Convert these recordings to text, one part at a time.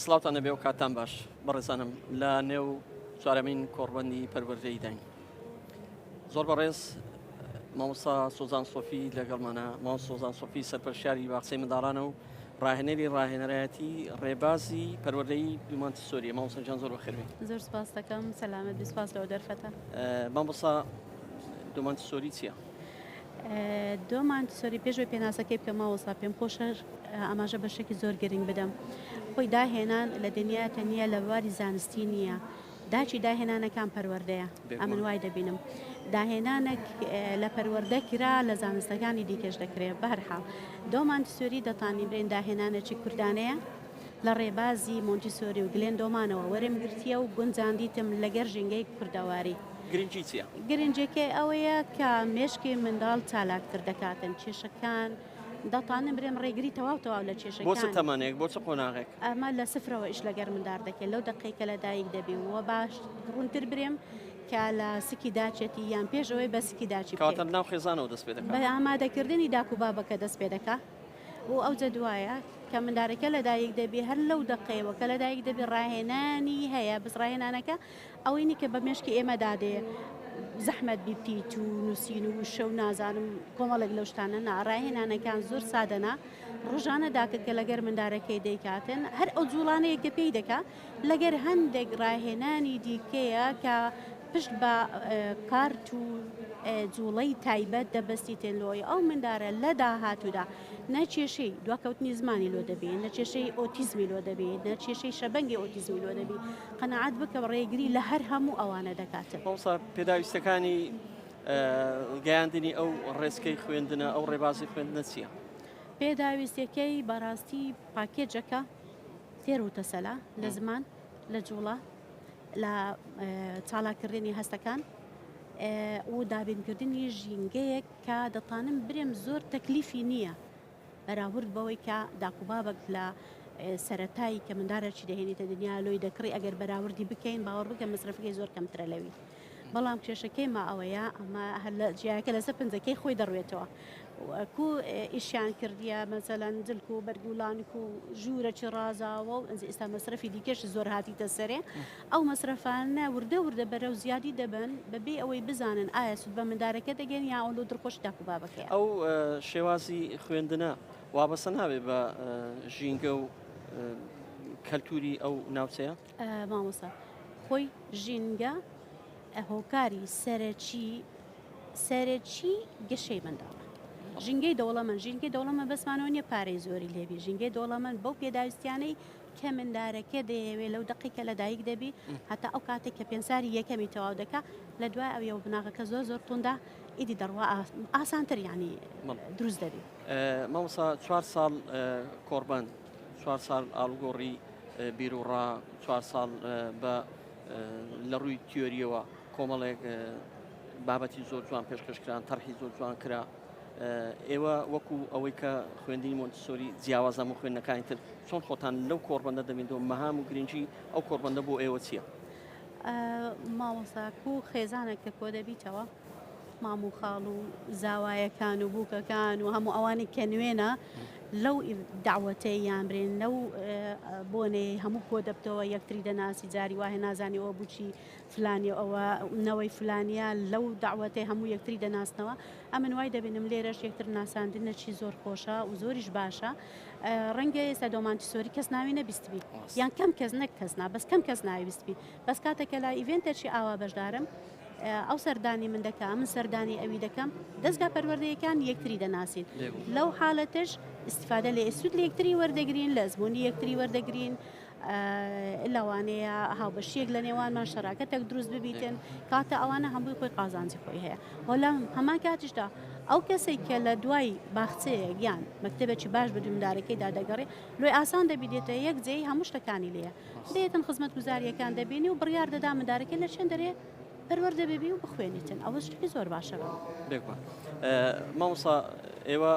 سڵاوتان لەبێ و کاتان باش بەڕێزانم لە نێو چوارەمین کۆڕبەندی پەروەردەی داین زۆر بەڕێز مامۆستا سۆزان سۆفی لەگەڵمانە مامۆستا سۆزان سۆفی سەرپەرشیاری باخچەی منداڵانە و ڕاهێنەری ڕاهێنەرایەتی ڕێبازی پەروەردەی دومانتی سۆریە. مامۆستا جان زۆر بەخێربێ. زۆر سپاس دەکەم. سەلامەت، سپاس لەوە دەرفەتە. مامۆستا دومانتی سۆری چییە؟ دۆمانتی سۆری پێشوەی پێناسەکەی بکەم مامۆستا پێم خۆشە ئاماژە بەشێکی زۆر گرنگ بدەم. خۆی داهێنان لە دنیا تەنیا لە بواری زانستی نییە، داچی داهێنانەکان پەروەردەیە. ئەمن وای دەبینم داهێنانێک لە پەروەردە کرا لە زانستەکانی دیکەش دەکرێت. بەهەرحاڵ دۆمانتی سۆری دەتانی برێن داهێنانێکی کوردانەیە لە ڕێبازی مۆنتیسۆری و گلێن دۆمانەوە وەرم گرتیە و گونجاندیتم لەگەر ژینگەی کوردەواری. گرنگی چییە؟ گرنجەکەی ئەوەیە کە مێشکی منداڵ چالاکتر دەکاتن. کێشەکان دەتانم برێم ڕێگری تەواو لە کێشەکان. بۆ چ تەمانێک بۆ چ قۆناغێک؟ ئەمە لە سفرەوە ئیش لەگەر مندار دەکەێت لەو دقیقە لە دایک دەبی وە باش ڕوونتر برێم کە لە سکی داچێتی یان پێشەوەی بە سکی داچی کاتە ناو خێزانەوە دەست پێ دەکات. بە ئامادەکردنی داک و بابەکە دەست پێ دەکات و ئەو جەدوایە کە مندارەکە لە دایک دەبی هەر لەو دقەیەوە کە لە دایک دەبی ڕاهێنانی هەیە بسڕاهێنانەکە ئەوەی کە بە مێشکی ئێمە دادێ زەحمەت بیبتیت و نووسین و شەو نازانم کۆمەڵێک لەو شتانە ڕاهێنانەکان زۆر سادەنا ڕۆژانە داکە کە لەگەر مندارەکەی دەیکاتن هەر ئەو جوڵانەیە کە پێی دەکا لەگەر هەندێک ڕاهێنانی دیکەیە کە پشت بە کارت و جوڵەی تایبەت دەبەستی تێنلۆی ئەو مندارە لە داهاتوودا نەکێشەی دواکەوتنی زمانی لۆ دەبێت، نەکێشەی ئۆتیزمی لۆ دەبێت، نەکێشەی شەبەنگی ئۆتیزمی لۆ دەبێت. قەنەعات بکە ڕێگری لە هەر هەموو ئەوانە دەکاتن. مامۆستا پێداویستەکانی گەیاندنی ئەو ڕێزکەی خوێندنە ئەو ڕێبازی خوێندنە چییە؟ پێداویستەکەی بەڕاستی پاکێجەکە تێروتەسەلا لە زمان لە جوڵە لە چالاکردنی هەستەکان و دابینکردنی ژینگەیەک کە دەتانم برێم زۆر تەکلیفی نییە بەراورد بەوەی کە داکوبابک لە سەرەتایی کە مندارێکی دەهێنێتە دنیا لۆی دەکڕی ئەگەر بەراوردی بکەین باوەڕ بکە مەسرفەکەی زۆر کەمترە لەوی. بەڵام کێشەکەی ما ئەوەیە ئەمە هەر لە جیاکە لەسەر پنجەکەی خۆی دەڕوێتەوە کو ئیشیان کردیە مەسەلەن جلک و بەرگولانک و ژوورەکی ڕازاوە و ئێستا مەسرفی دیکەش زۆر هاتیتە سەرێ ئەو مەسرفانە وردە وردە بەرەو زیادی دەبن بەبێ ئەوەی بزانن ئایا سود بە مندارەکە دەگەن یا ئەو دڕخۆش داکوبابەکەیە. ئەو شێوازی خوێندنە وابەسە نابێت بە ژینگە و کەلتوری ئەو ناوچەیە؟ مامۆستا خۆی ژینگە هۆکاری سەرەکی گەشەی منداڵە. ژینگەی دەوڵەمەند ژینگەی دەوڵەمە بەسمانەوە نیە پارەی زۆری لێبی. ژینگەی دەوڵەمەند بەو پێداویستیانەی کە مندارەکە دەیەوێت لەو دقیقە لە دایک دەبی هەتا ئەو کاتێک کە پێنساری یەکەمی تەواو دەکا لە دوای ئەوەوە بناغەکە زۆر توندا ئیدی دەڕوا ئاسانتر ینی دروست دەبی. مامۆستا 4 ساڵ کۆڕبەند 4 ساڵ ئاڵگۆڕی بیرروڕا 4 ساڵ بە لە ڕووی تیۆریەوە کۆمەڵێک بابەتی زۆر جوان پێشکەشکران تەرحی زۆر جوان کرا. ئێوە وەکو ئەوەی کە خوێندنی مۆنتیسۆری جیاوازە و خوێندنەکانی تر چۆن خۆتان لەو کۆڕبەندە دەبێتەوە مەهام و گرنگی ئەو کۆڕبەندە بۆ ئێوە چییە؟ مامۆستا و خێزانێک کە کۆ دەبیتەوە مام و خاڵ و زاوایەکان و بووکەکان و هەموو ئەوانی کە نوێنە لەو داوەتەی یان برێن لەو بۆنێ هەموو کۆ دەبتەوە یەکتری دەناسی جاری وایە نازانی ئەوە بچی فلانی ئەوە نەوەی فلانیا لەو داوەتەی هەموو یەکتری دەناسنەوە. ئەمن وای دەبینم لێرەش یەکتر ناساندنەکی زۆر خۆشە و زۆریش باشە. ڕەنگە ئێستا دۆمانتی سۆری کەس ناوی نەبیستبی یان کەم کەس نەک کەسنا بەس کەم کەس ناوی بیستبی بەس کاتێکە لای ئیڤێنتێکی ئاوا بەشدارم ئەو سەردانی من دەکەم من سەردانی ئەوی دەکەم دەستگا پەروەردەیەکان یەکتری دەناسین لەو حاڵەتش استفادە لە ئێسود لە یەکتری وەردەگرین لە زبوونی یەکتری وەردەگرین لەوانەیە هاوبەشیەک لە نێوانمان شەراکەتێک دروست ببیتن کاتە ئەوانە هەمووی خۆی قازانجی خۆی هەیە. بەڵام هەمان کاتیشدا ئەو کەسێک کە لە دوای باخچەیەک یان مەکتەبێکی باش بە دومدارەکەیدا دەگەڕێ لۆی ئاسان دەبیێتە یەک جێی هەموو شتەکانی لێە دێتن خزمەت گوزاریەکان دەبینی و بڕیار دەدا مندارەکەی لە چێن دەرێ پەروەردە ببی و بخوێنیتن ئەوە شتێکی زۆر باشەوە. بێکوە مامۆستا ئێوە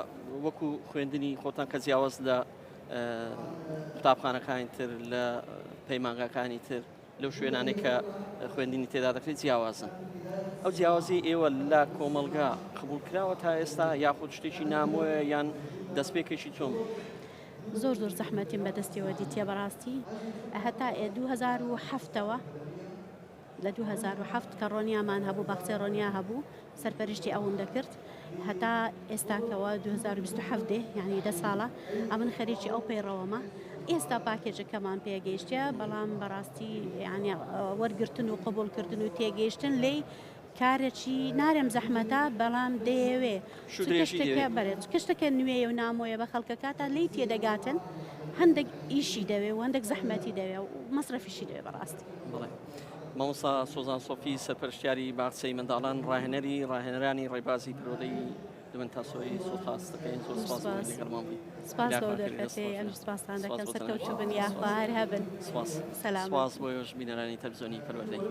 وەکو خوێندنی خۆتان کە جیاواز لە قوتابخانەکانی تر لە پەیمانگاکانی تر لەو شوێنانەی کە خوێندنی تێدا دەکرێت جیاوازن. ئەو جیاوازی ئێوە لە کۆمەلگا قبول کراوە تا ئێستا یاخود شتێکی نامۆیە یان دەستپێکێکی چۆن؟ زۆر زۆر زەحمەتیم بەدەستیەوە دیتە بەڕاستی هەتا 2007ەوە لە 2007 کە ڕۆنیامان هەبوو باخچە ڕۆنیا هەبوو سەرپەرشتی ئەوم دەکرد هەتا ئێستاکەوە 2027 یعنی 10 ساڵە ئەمن خەریکی ئەو پەیڕەوەمە ئێستا پاکێجەکەمان پێگەیشتە بەڵام بەڕاستی یعنی وەرگرتن و قبولکردن و تێگەیشتن لێی کارێکی نارێم زەحمەتە بەڵام دەیەوێ کشتەکە نوێ و نامۆیە بە خەڵکەکاتە لی تێدەگاتن هەندێک ئیشی دەوێ و هەندێک زەحمەتی دەوێ و مەصرفیشی دەوێ بەڕاستی. مامۆستا سۆزان سۆفی سەرپەرشتیاری باخچەی منداڵان ڕاهێنەرانی ڕێبازی پرۆدەی دمن تاسۆی سۆتاستەکەین زۆر سپاس لەگەڵمان بووی. سپاس بۆ دەرفەتەی ئەم سپاسان دەکەم سەرکەوتوو بن یاخوار هەبن. سپاس بۆ ژبینەرانی تەلڤیزیۆنی پەروەردەی.